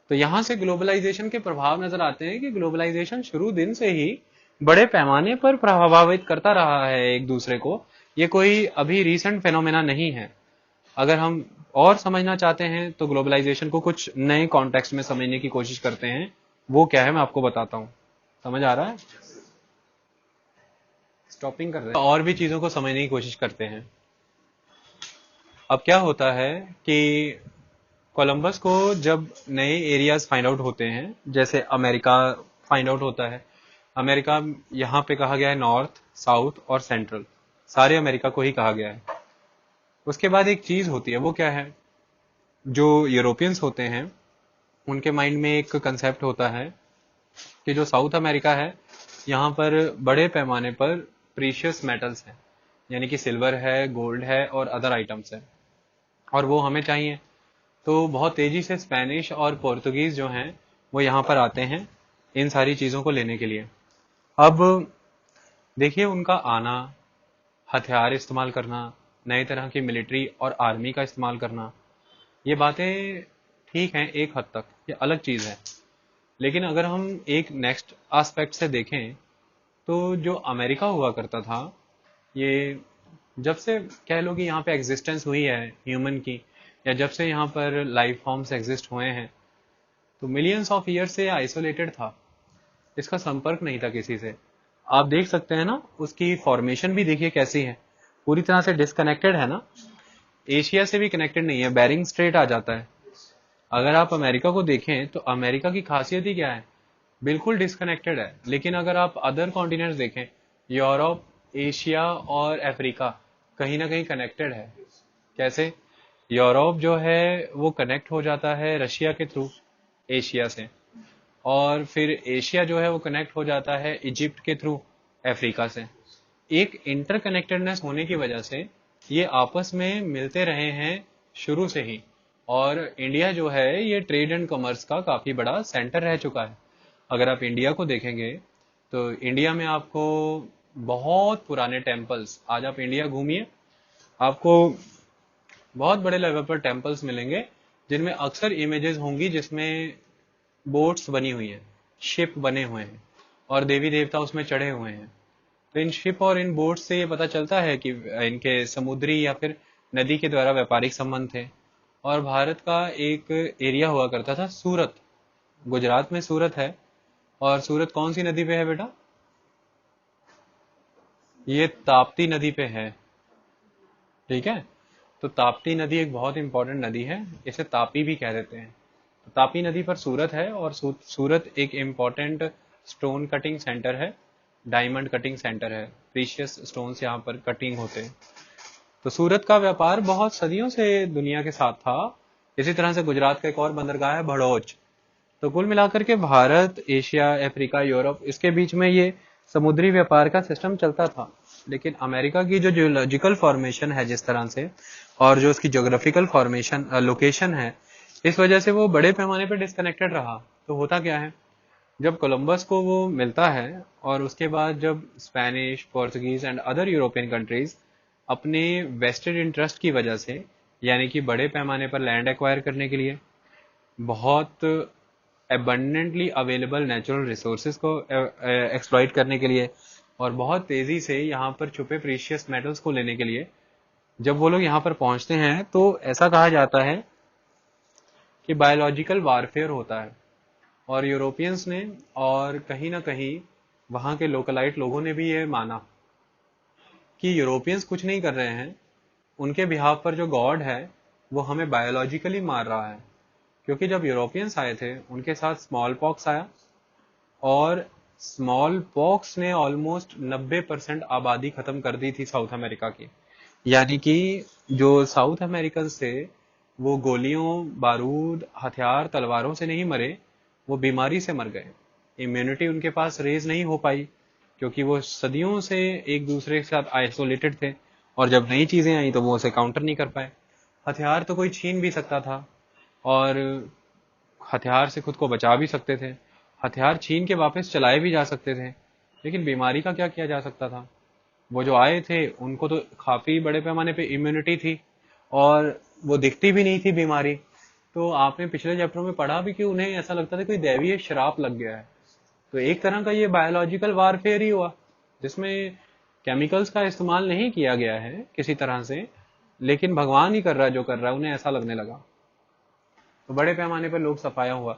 तो यहां से ग्लोबलाइजेशन के प्रभाव नजर आते हैं कि ग्लोबलाइजेशन शुरू दिन से ही बड़े पैमाने पर प्रभावित करता रहा है एक दूसरे को। ये कोई अभी रीसेंट फेनोमेना नहीं है। अगर हम और समझना चाहते हैं तो ग्लोबलाइजेशन को कुछ नए कॉन्टेक्स्ट में समझने की कोशिश करते हैं। वो क्या है मैं आपको बताता हूं। समझ आ रहा है? स्टॉपिंग कर रहे हैं, और भी चीजों को समझने की कोशिश करते हैं। अब क्या होता है कि कोलंबस को जब नए एरियाज फाइंड आउट होते हैं, जैसे अमेरिका फाइंड आउट होता है, अमेरिका यहाँ पे कहा गया है नॉर्थ, साउथ और सेंट्रल, सारे अमेरिका को ही कहा गया है। उसके बाद एक चीज होती है, वो क्या है, जो यूरोपियंस होते हैं उनके माइंड में एक कंसेप्ट होता है कि जो साउथ अमेरिका है, यहाँ पर बड़े पैमाने पर प्रीशियस मेटल्स हैं, यानी कि सिल्वर है, गोल्ड है और अदर आइटम्स हैं, और वो हमें चाहिए। तो बहुत तेजी से स्पेनिश और पोर्तुगीज जो हैं वो यहाँ पर आते हैं इन सारी चीज़ों को लेने के लिए। अब देखिए, उनका आना, हथियार इस्तेमाल करना, नए तरह की मिलिट्री और आर्मी का इस्तेमाल करना, ये बातें ठीक हैं एक हद तक, ये अलग चीज़ है। लेकिन अगर हम एक नेक्स्ट एस्पेक्ट से देखें तो जो अमेरिका हुआ करता था, ये जब से कह लो कि यहाँ पे एग्जिस्टेंस हुई है ह्यूमन की, या जब से यहाँ पर लाइफ फॉर्म्स एग्जिस्ट हुए हैं, तो मिलियंस ऑफ ईयर से आइसोलेटेड था, इसका संपर्क नहीं था किसी से। आप देख सकते हैं ना, उसकी फॉर्मेशन भी देखिए कैसी है, पूरी तरह से डिस्कनेक्टेड है ना, एशिया से भी कनेक्टेड नहीं है, बेरिंग स्ट्रेट आ जाता है। अगर आप अमेरिका को देखें तो अमेरिका की खासियत ही क्या है, बिल्कुल डिस्कनेक्टेड है। लेकिन अगर आप अदर कॉन्टिनेंट्स देखें, यूरोप, एशिया और अफ्रीका, कहीं ना कहीं कनेक्टेड है। कैसे? यूरोप जो है वो कनेक्ट हो जाता है रशिया के थ्रू, एशिया से, और फिर एशिया जो है वो कनेक्ट हो जाता है इजिप्ट के थ्रू, अफ्रीका से। एक इंटरकनेक्टेडनेस होने की वजह से ये आपस में मिलते रहे हैं शुरू से ही। और इंडिया जो है ये ट्रेड एंड कॉमर्स का काफी बड़ा सेंटर रह चुका है। अगर आप इंडिया को देखेंगे तो इंडिया में आपको बहुत पुराने टेम्पल्स, आज आप इंडिया घूमिए, आपको बहुत बड़े लेवल पर टेम्पल्स मिलेंगे जिनमें अक्सर इमेजेस होंगी जिसमें बोट्स बनी हुई हैं, शिप बने हुए हैं और देवी देवता उसमें चढ़े हुए हैं। तो इन शिप और इन बोट्स से ये पता चलता है कि इनके समुद्री या फिर नदी के द्वारा व्यापारिक संबंध थे। और भारत का एक एरिया हुआ करता था सूरत, गुजरात में सूरत है, और सूरत कौन सी नदी पे है बेटा? ये ताप्ती नदी पे है, ठीक है। तो ताप्ती नदी एक बहुत इंपॉर्टेंट नदी है, इसे तापी भी कह देते हैं। तो तापी नदी पर सूरत है, और सूरत एक इम्पॉर्टेंट स्टोन कटिंग सेंटर है, डायमंड कटिंग सेंटर है, प्रीशियस स्टोन्स यहाँ पर कटिंग होते हैं। तो सूरत का व्यापार बहुत सदियों से दुनिया के साथ था। इसी तरह से गुजरात का एक और बंदरगाह है भड़ोच। तो कुल मिलाकर के भारत, एशिया, अफ्रीका, यूरोप, इसके बीच में ये समुद्री व्यापार का सिस्टम चलता था। लेकिन अमेरिका की जो जियोलॉजिकल फॉर्मेशन है जिस तरह से, और जो उसकी ज्योग्राफिकल फॉर्मेशन लोकेशन है, इस वजह से वो बड़े पैमाने पर डिस्कनेक्टेड रहा। तो होता क्या है, जब कोलंबस को वो मिलता है और उसके बाद जब Spanish, Portuguese and other European countries अपने वेस्टेड इंटरेस्ट की वजह से, यानी कि बड़े पैमाने पर लैंड एक्वायर करने के लिए, बहुत एबंडेंटली अवेलेबल नेचुरल रिसोर्सेज को एक्सप्लॉइट करने के लिए, और बहुत तेजी से यहाँ पर छुपे प्रीशियस मेटल्स को लेने के लिए, जब वो लोग यहाँ पर पहुंचते हैं तो ऐसा कहा जाता है कि बायोलॉजिकल वारफेयर होता है। और यूरोपियंस ने और कहीं ना कहीं वहाँ के लोकलाइट लोगों ने भी ये माना कि यूरोपियंस कुछ नहीं कर रहे हैं, उनके बिहाफ पर जो गॉड है वो हमें बायोलॉजिकली मार रहा है। क्योंकि जब यूरोपियंस आए थे उनके साथ स्मॉल पॉक्स आया, और स्मॉल पॉक्स ने ऑलमोस्ट 90% आबादी खत्म कर दी थी साउथ अमेरिका की। यानी कि जो साउथ अमेरिकन थे वो गोलियों, बारूद, हथियार, तलवारों से नहीं मरे, वो बीमारी से मर गए। इम्यूनिटी उनके पास रेज नहीं हो पाई, क्योंकि वो सदियों से एक दूसरे के साथ आइसोलेटेड थे, और जब नई चीजें आई तो वो उसे काउंटर नहीं कर पाए। हथियार तो कोई छीन भी सकता था, और हथियार से खुद को बचा भी सकते थे, हथियार छीन के वापस चलाए भी जा सकते थे, लेकिन बीमारी का क्या किया जा सकता था। वो जो आए थे उनको तो काफी बड़े पैमाने पे इम्यूनिटी थी, और वो दिखती भी नहीं थी बीमारी। तो आपने पिछले चैप्टर में पढ़ा भी कि उन्हें ऐसा लगता था कोई दैवीय श्राप लग गया है। तो एक तरह का ये बायोलॉजिकल वारफेयर ही हुआ, जिसमें केमिकल्स का इस्तेमाल नहीं किया गया है किसी तरह से, लेकिन भगवान ही कर रहा है जो कर रहा है, उन्हें ऐसा लगने लगा। तो बड़े पैमाने पर लोग सफाया हुआ।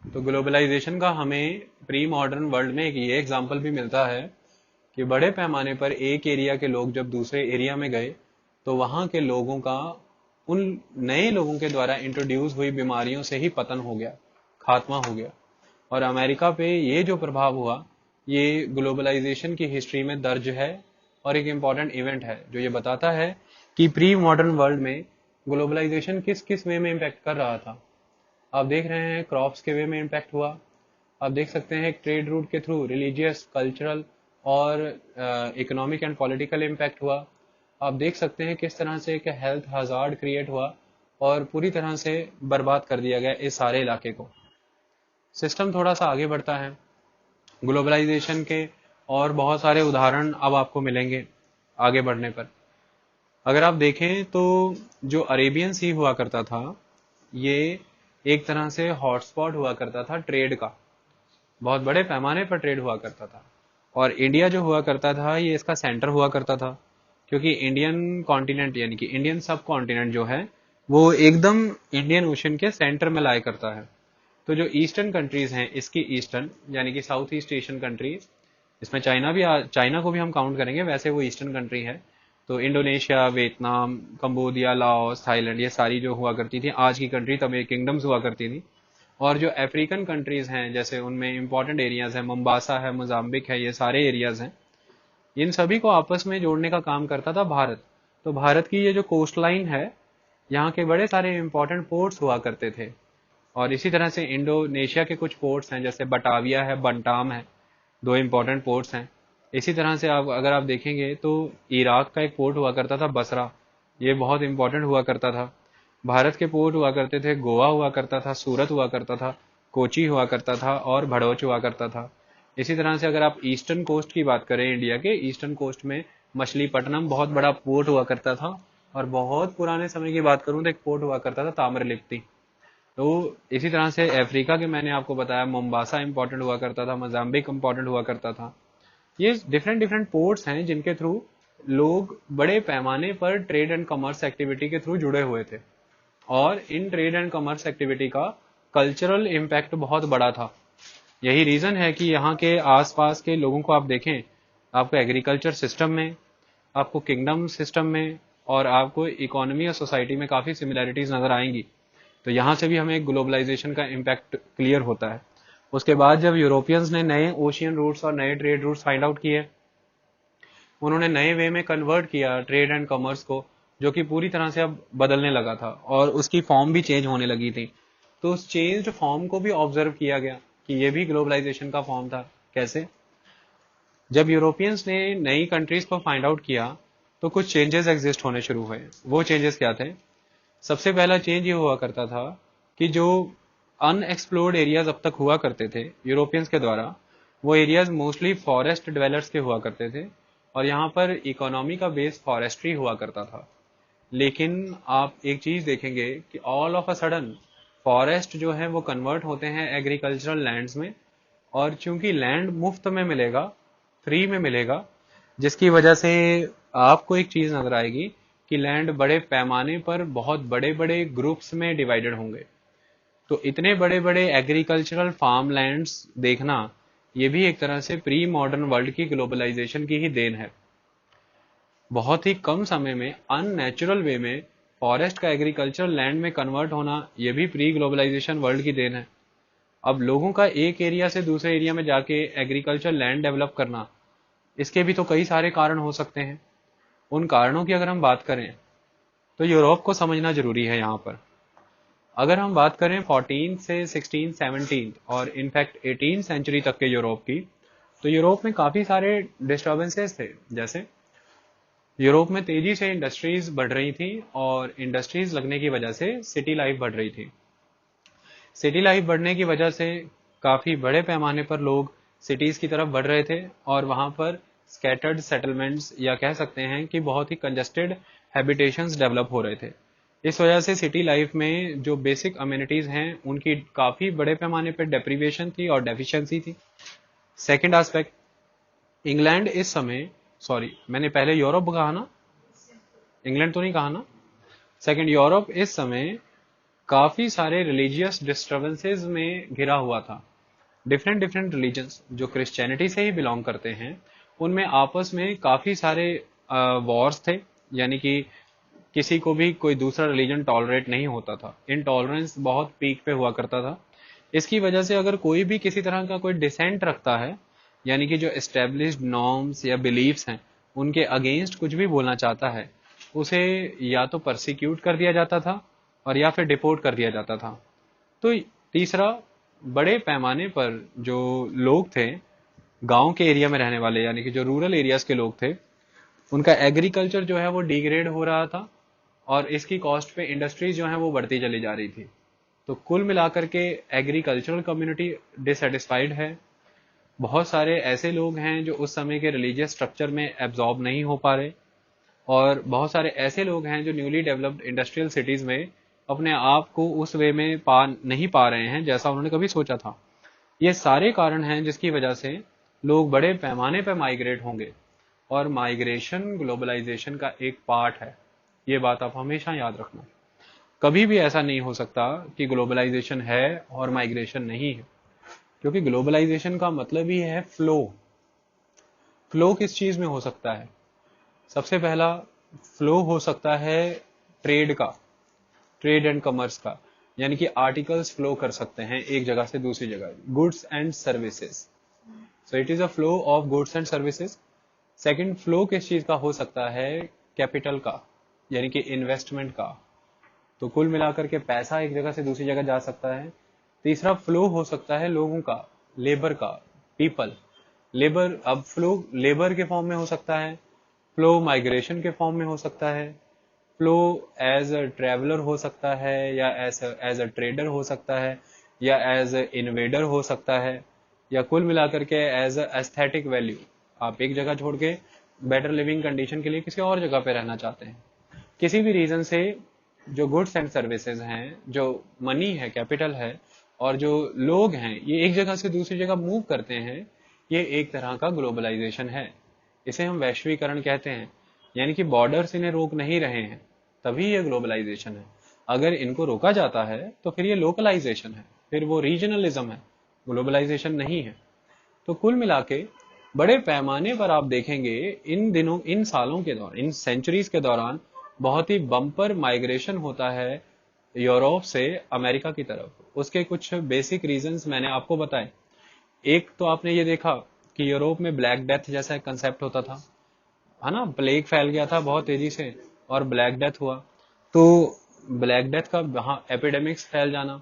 तो ग्लोबलाइजेशन का हमें प्री मॉडर्न वर्ल्ड में एक ये एग्जाम्पल भी मिलता है कि बड़े पैमाने पर एक एरिया के लोग जब दूसरे एरिया में गए तो वहां के लोगों का उन नए लोगों के द्वारा इंट्रोड्यूस हुई बीमारियों से ही पतन हो गया, खात्मा हो गया। और अमेरिका पे ये जो प्रभाव हुआ, ये ग्लोबलाइजेशन की हिस्ट्री में दर्ज है, और एक इम्पॉर्टेंट इवेंट है जो ये बताता है कि प्री मॉडर्न वर्ल्ड में ग्लोबलाइजेशन किस किस वे में इम्पैक्ट कर रहा था। आप देख रहे हैं क्रॉप्स के वे में इम्पैक्ट हुआ, आप देख सकते हैं ट्रेड रूट के थ्रू रिलीजियस, कल्चरल और इकोनॉमिक एंड पॉलिटिकल इम्पैक्ट हुआ। आप देख सकते हैं किस तरह से एक हेल्थ हजार्ड क्रिएट हुआ और पूरी तरह से बर्बाद कर दिया गया इस सारे इलाके को। सिस्टम थोड़ा सा आगे बढ़ता है, ग्लोबलाइजेशन के और बहुत सारे उदाहरण अब आपको मिलेंगे आगे बढ़ने पर। अगर आप देखें तो जो अरेबियन सी हुआ करता था, ये एक तरह से हॉटस्पॉट हुआ करता था ट्रेड का, बहुत बड़े पैमाने पर ट्रेड हुआ करता था। और इंडिया जो हुआ करता था ये इसका सेंटर हुआ करता था, क्योंकि इंडियन कॉन्टिनेंट यानी कि इंडियन सब कॉन्टिनेंट जो है वो एकदम इंडियन ओशन के सेंटर में लाया करता है। तो जो ईस्टर्न कंट्रीज हैं इसकी ईस्टर्न यानी कि साउथ ईस्ट एशियन कंट्रीज, इसमें चाइना को भी हम काउंट करेंगे, वैसे वो ईस्टर्न कंट्री है। तो Indonesia, Vietnam, Cambodia, Laos, Thailand, ये सारी जो हुआ करती थी आज की कंट्री, तब ये किंगडम्स हुआ करती थी। और जो अफ्रीकन कंट्रीज हैं जैसे उनमें इंपॉर्टेंट एरियाज हैं, मोम्बासा है, मोजाम्बिक है, ये सारे एरियाज हैं, इन सभी को आपस में जोड़ने का काम करता था भारत। तो भारत की ये जो कोस्ट लाइन है, यहाँ के बड़े सारे इंपॉर्टेंट पोर्ट्स हुआ करते थे। और इसी तरह से इंडोनेशिया के कुछ पोर्ट्स हैं जैसे बटाविया है, बंटाम है, दो इंपॉर्टेंट पोर्ट्स हैं। इसी तरह से अगर आप देखेंगे तो इराक का एक पोर्ट हुआ करता था बसरा, ये बहुत इंपॉर्टेंट हुआ करता था। भारत के पोर्ट हुआ करते थे, गोवा हुआ करता था, सूरत हुआ करता था, कोची हुआ करता था, और भड़ोच हुआ करता था। इसी तरह से अगर आप ईस्टर्न कोस्ट की बात करें, इंडिया के ईस्टर्न कोस्ट में मछलीपट्टनम बहुत बड़ा पोर्ट हुआ करता था। और बहुत पुराने समय की बात करूं तो एक पोर्ट हुआ करता था ताम्रलिप्ति। तो इसी तरह से अफ्रीका के मैंने आपको बताया मोम्बासा इंपॉर्टेंट हुआ करता था, मोजाम्बिक इंपॉर्टेंट हुआ करता था। ये डिफरेंट डिफरेंट पोर्ट्स हैं जिनके थ्रू लोग बड़े पैमाने पर ट्रेड एंड कमर्स एक्टिविटी के थ्रू जुड़े हुए थे। और in trade and commerce activity का कल्चरल इम्पैक्ट बहुत बड़ा था। यही रीजन है कि यहाँ के आसपास के लोगों को आप देखें, आपको एग्रीकल्चर सिस्टम में, आपको किंगडम सिस्टम में और आपको इकोनॉमी और सोसाइटी में काफ़ी सिमिलैरिटीज़ नज़र आएंगी। तो यहाँ से भी हमें ग्लोबलाइजेशन का इम्पैक्ट क्लियर होता है। उसके बाद जब यूरोपियंस ने नए ओशियन रूट्स और नए ट्रेड रूट्स फाइंड आउट किए, उन्होंने नए वे में कन्वर्ट किया ट्रेड एंड कॉमर्स को, जो कि पूरी तरह से अब बदलने लगा था और उसकी फॉर्म भी चेंज होने लगी थी। तो उस चेंज्ड फॉर्म को भी ऑब्जर्व किया गया कि ये भी ग्लोबलाइजेशन का फॉर्म था। कैसे? जब यूरोपियंस ने नई कंट्रीज को फाइंड आउट किया तो कुछ चेंजेस एग्जिस्ट होने शुरू हुए। वो चेंजेस क्या थे? सबसे पहला चेंज ये हुआ करता था कि जो अनएक्सप्लोर्ड एरियाज अब तक हुआ करते थे यूरोपियंस के द्वारा, वो एरियाज मोस्टली फॉरेस्ट डिवेलपर्स के हुआ करते थे और यहाँ पर इकोनॉमी का बेस फॉरेस्ट्री हुआ करता था। लेकिन आप एक चीज देखेंगे कि all of a sudden forest जो है वो कन्वर्ट होते हैं एग्रीकल्चरल लैंड्स में, और चूंकि लैंड मुफ्त में मिलेगा, फ्री में मिलेगा, जिसकी वजह से आपको एक चीज नजर आएगी कि लैंड बड़े पैमाने पर बहुत बड़े बड़े ग्रुप्स में डिवाइडेड होंगे। तो इतने बड़े बड़े एग्रीकल्चरल फार्म लैंड्स देखना, ये भी एक तरह से प्री मॉडर्न वर्ल्ड की ग्लोबलाइजेशन की ही देन है। बहुत ही कम समय में अननेचुरल वे में फॉरेस्ट का एग्रीकल्चरल लैंड में कन्वर्ट होना, यह भी प्री ग्लोबलाइजेशन वर्ल्ड की देन है। अब लोगों का एक एरिया से दूसरे एरिया में जाके एग्रीकल्चर लैंड डेवलप करना, इसके भी तो कई सारे कारण हो सकते हैं। उन कारणों की अगर हम बात करें तो यूरोप को समझना जरूरी है यहाँ पर। अगर हम बात करें 14 से 16, 17 और इनफैक्ट 18 सेंचुरी तक के यूरोप की, तो यूरोप में काफी सारे डिस्टर्बेंसेस थे। जैसे यूरोप में तेजी से इंडस्ट्रीज बढ़ रही थी और इंडस्ट्रीज लगने की वजह से सिटी लाइफ बढ़ रही थी। सिटी लाइफ बढ़ने की वजह से काफी बड़े पैमाने पर लोग सिटीज की तरफ बढ़ रहे थे और वहां पर स्कैटर्ड सेटलमेंट्स, या कह सकते हैं कि बहुत ही कंजस्टेड हैबिटेशंस डेवलप हो रहे थे। इस वजह से सिटी लाइफ में जो बेसिक अम्यूनिटीज हैं उनकी काफी बड़े पैमाने पर डेप्रीवेशन थी और डेफिशिएंसी थी। सेकंड एस्पेक्ट, इंग्लैंड इस समय, सॉरी मैंने पहले यूरोप कहा ना, इंग्लैंड तो नहीं कहा ना। सेकंड, यूरोप इस समय काफी सारे रिलीजियस डिस्टर्बेंसेस में घिरा हुआ था। डिफरेंट डिफरेंट रिलीजन्स जो क्रिश्चियनिटी से ही बिलोंग करते हैं, उनमें आपस में काफी सारे वॉर्स थे, यानी कि किसी को भी कोई दूसरा रिलीजन टॉलरेट नहीं होता था। इनटॉलरेंस बहुत पीक पे हुआ करता था। इसकी वजह से अगर कोई भी किसी तरह का कोई डिसेंट रखता है, यानी कि जो एस्टेब्लिश्ड नॉर्म्स या बिलीफ्स हैं उनके अगेंस्ट कुछ भी बोलना चाहता है, उसे या तो परसिक्यूट कर दिया जाता था और या फिर डिपोर्ट कर दिया जाता था। तो तीसरा, बड़े पैमाने पर जो लोग थे गांव के एरिया में रहने वाले, यानी कि जो रूरल एरियाज के लोग थे, उनका एग्रीकल्चर जो है वो डिग्रेड हो रहा था और इसकी कॉस्ट पे इंडस्ट्रीज जो है वो बढ़ती चली जा रही थी। तो कुल मिलाकर के एग्रीकल्चरल कम्युनिटी डिससेटिस्फाइड है। बहुत सारे ऐसे लोग हैं जो उस समय के रिलीजियस स्ट्रक्चर में एब्जॉर्ब नहीं हो पा रहे, और बहुत सारे ऐसे लोग हैं जो न्यूली डेवलप्ड इंडस्ट्रियल सिटीज में अपने आप को उस वे में नहीं पा रहे हैं जैसा उन्होंने कभी सोचा था। ये सारे कारण हैं जिसकी वजह से लोग बड़े पैमाने पर माइग्रेट होंगे, और माइग्रेशन ग्लोबलाइजेशन का एक पार्ट है। ये बात आप हमेशा याद रखना। कभी भी ऐसा नहीं हो सकता कि ग्लोबलाइजेशन है और माइग्रेशन नहीं है, क्योंकि ग्लोबलाइजेशन का मतलब ही है फ्लो। फ्लो किस चीज में हो सकता है? सबसे पहला फ्लो हो सकता है ट्रेड का, ट्रेड एंड कॉमर्स का, यानी कि आर्टिकल्स फ्लो कर सकते हैं एक जगह से दूसरी जगह, goods and services. So it is a flow of goods and services. Second flow किस चीज का हो सकता है? कैपिटल का, यानी कि इन्वेस्टमेंट का। तो कुल मिलाकर के पैसा एक जगह से दूसरी जगह जा सकता है। तीसरा फ्लो हो सकता है लोगों का, लेबर का, पीपल, लेबर। अब फ्लो लेबर के फॉर्म में हो सकता है, फ्लो माइग्रेशन के फॉर्म में हो सकता है, फ्लो एज अ ट्रेवलर हो सकता है, या एज अ ट्रेडर हो सकता है, या एज अ इन्वेडर हो सकता है, या कुल मिलाकर के एज अ एस्थेटिक वैल्यू। आप एक जगह छोड़ के बेटर लिविंग कंडीशन के लिए किसी और जगह पे रहना चाहते हैं। किसी भी रीजन से जो गुड्स एंड सर्विसेज हैं, जो मनी है, कैपिटल है, और जो लोग हैं, ये एक जगह से दूसरी जगह मूव करते हैं, ये एक तरह का ग्लोबलाइजेशन है। इसे हम वैश्वीकरण कहते हैं, यानी कि बॉर्डर्स इन्हें रोक नहीं रहे हैं, तभी ये ग्लोबलाइजेशन है। अगर इनको रोका जाता है तो फिर ये लोकलाइजेशन है, फिर वो रीजनलिज्म है, ग्लोबलाइजेशन नहीं है। तो कुल मिला के बड़े पैमाने पर आप देखेंगे इन दिनों, इन सालों के दौरान, इन सेंचुरीज के दौरान बहुत ही बम्पर माइग्रेशन होता है यूरोप से अमेरिका की तरफ। उसके कुछ बेसिक रीजंस मैंने आपको बताए। एक तो आपने ये देखा कि यूरोप में ब्लैक डेथ जैसा एक कंसेप्ट होता था, है ना, प्लेग फैल गया था बहुत तेजी से और ब्लैक डेथ हुआ। तो ब्लैक डेथ का वहाँ एपिडेमिक्स फैल जाना,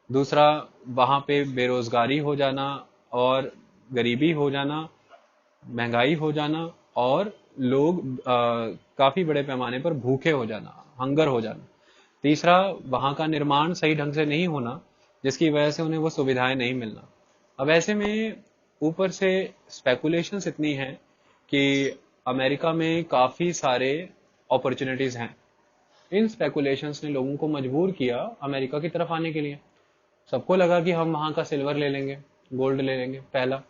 दूसरा वहाँ पे बेरोजगारी हो जाना और गरीबी हो जाना, महंगाई हो जाना और लोग काफी बड़े पैमाने पर भूखे हो जाना, हंगर हो जाना। तीसरा, वहां का निर्माण सही ढंग से नहीं होना, जिसकी वजह से उन्हें वो सुविधाएं नहीं मिलना। अब ऐसे में ऊपर से स्पेकुलेशंस इतनी हैं कि अमेरिका में काफी सारे अपॉर्चुनिटीज हैं। इन स्पेकुलेशंस ने लोगों को मजबूर किया अमेरिका की तरफ आने के लिए। सबको लगा कि हम वहां का सिल्वर ले लेंगे, गोल्ड ले लेंगे, पहला।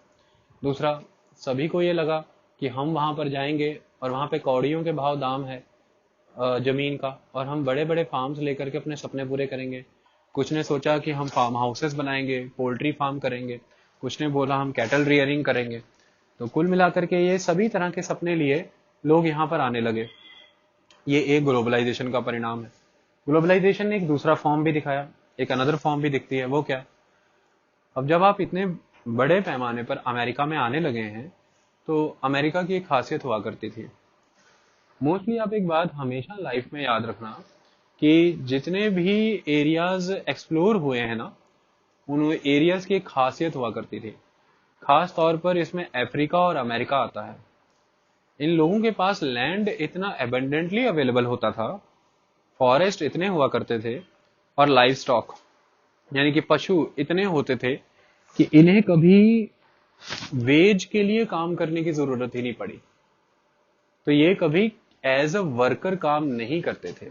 दूसरा, सभी को ये लगा कि हम वहां पर जाएंगे और वहां पे कौड़ियों के भाव दाम है जमीन का, और हम बड़े बड़े फार्म्स लेकर के अपने सपने पूरे करेंगे। कुछ ने सोचा कि हम फार्म हाउसेस बनाएंगे, पोल्ट्री फार्म करेंगे, कुछ ने बोला हम कैटल रियरिंग करेंगे। तो कुल मिलाकर के ये सभी तरह के सपने लिए लोग यहाँ पर आने लगे। ये एक ग्लोबलाइजेशन का परिणाम है। ग्लोबलाइजेशन ने एक दूसरा फॉर्म भी दिखाया, एक अनदर फॉर्म भी दिखती है। वो क्या? अब जब आप इतने बड़े पैमाने पर अमेरिका में आने लगे हैं तो अमेरिका की एक खासियत हुआ करती थी। मोस्टली आप एक बात हमेशा लाइफ में याद रखना कि जितने भी एरियाज एक्सप्लोर हुए हैं ना, उन एरियाज की एक खासियत हुआ करती थी। खास तौर पर इसमें अफ्रीका और अमेरिका आता है। इन लोगों के पास लैंड इतना एबंडेंटली अवेलेबल होता था, फॉरेस्ट इतने हुआ करते थे, और लाइव स्टॉक यानी कि पशु इतने होते थे कि इन्हें कभी वेज के लिए काम करने की जरूरत ही नहीं पड़ी। तो ये कभी एज अ वर्कर काम नहीं करते थे,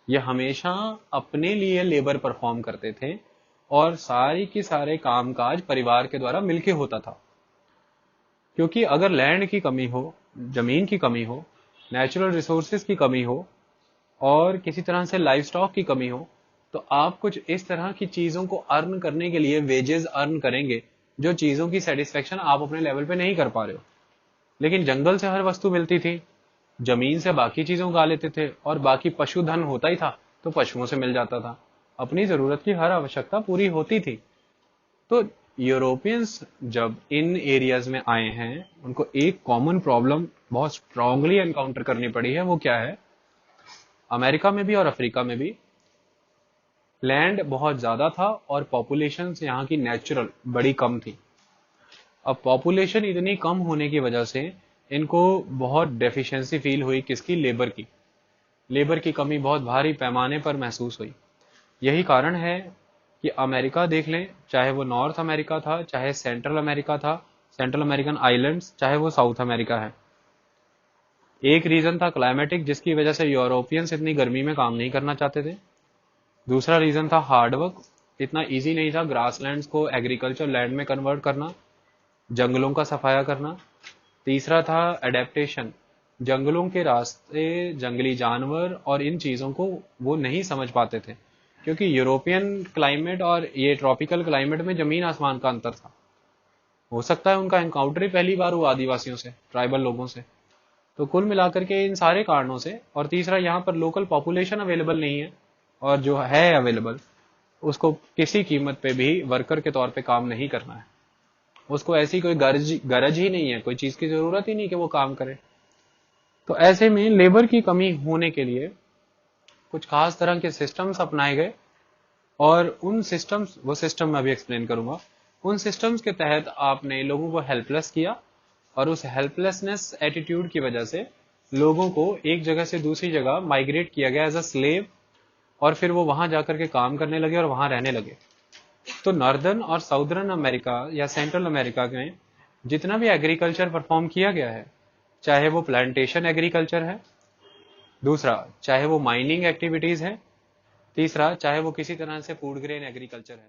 ये हमेशा अपने लिए लेबर परफॉर्म करते थे और सारी की सारे कामकाज परिवार के द्वारा मिलके होता था। क्योंकि अगर लैंड की कमी हो, जमीन की कमी हो, नेचुरल रिसोर्सेज की कमी हो और किसी तरह से लाइफ स्टॉक की कमी हो, तो आप कुछ इस तरह की चीजों को अर्न करने के लिए वेजेस अर्न करेंगे जो चीजों की सेटिस्फेक्शन आप अपने लेवल पे नहीं कर पा रहे हो। लेकिन जंगल से हर वस्तु मिलती थी, जमीन से बाकी चीजों उगा लेते थे, और बाकी पशुधन होता ही था तो पशुओं से मिल जाता था, अपनी जरूरत की हर आवश्यकता पूरी होती थी। तो यूरोपियंस जब इन एरियाज में आए हैं, उनको एक कॉमन प्रॉब्लम बहुत स्ट्रांगली एनकाउंटर करनी पड़ी है। वो क्या है? अमेरिका में भी और अफ्रीका में भी लैंड बहुत ज्यादा था और पॉपुलेशन यहाँ की नेचुरल बड़ी कम थी। अब पॉपुलेशन इतनी कम होने की वजह से इनको बहुत डेफिशिएंसी फील हुई, किसकी? लेबर की। लेबर की कमी बहुत भारी पैमाने पर महसूस हुई। यही कारण है कि अमेरिका देख लें, चाहे वो नॉर्थ अमेरिका था, चाहे सेंट्रल अमेरिका था, सेंट्रल अमेरिकन आइलैंड्स, चाहे वो साउथ अमेरिका है, एक रीजन था क्लाइमेटिक जिसकी वजह से यूरोपियंस इतनी गर्मी में काम नहीं करना चाहते थे। दूसरा रीजन था हार्डवर्क, इतना इजी नहीं था ग्रासलैंड्स को एग्रीकल्चर लैंड में कन्वर्ट करना, जंगलों का सफाया करना। तीसरा था एडेप्टेशन, जंगलों के रास्ते, जंगली जानवर और इन चीजों को वो नहीं समझ पाते थे, क्योंकि यूरोपियन क्लाइमेट और ये ट्रॉपिकल क्लाइमेट में जमीन आसमान का अंतर था। हो सकता है उनका एनकाउंटर ही पहली बार हुआ आदिवासियों से, ट्राइबल लोगों से। तो कुल मिलाकर के इन सारे कारणों से, और तीसरा यहाँ पर लोकल पॉपुलेशन अवेलेबल नहीं है, और जो है अवेलेबल उसको किसी कीमत पे भी वर्कर के तौर पे काम नहीं करना है, उसको ऐसी कोई गरज ही नहीं है, कोई चीज की जरूरत ही नहीं कि वो काम करे। तो ऐसे में लेबर की कमी होने के लिए कुछ खास तरह के सिस्टम्स अपनाए गए, और उन सिस्टम्स, वो सिस्टम मैं अभी एक्सप्लेन करूंगा, उन सिस्टम्स के तहत आपने लोगों को हेल्पलेस किया, और उस हेल्पलेसनेस एटीट्यूड की वजह से लोगों को एक जगह से दूसरी जगह माइग्रेट किया गया एज अ स्लेव, और फिर वो वहां जाकर के काम करने लगे और वहां रहने लगे। तो नॉर्दर्न और साउदर्न अमेरिका या सेंट्रल अमेरिका में जितना भी एग्रीकल्चर परफॉर्म किया गया है, चाहे वो प्लांटेशन एग्रीकल्चर है, दूसरा चाहे वो माइनिंग एक्टिविटीज है, तीसरा चाहे वो किसी तरह से फूड ग्रेन एग्रीकल्चर है।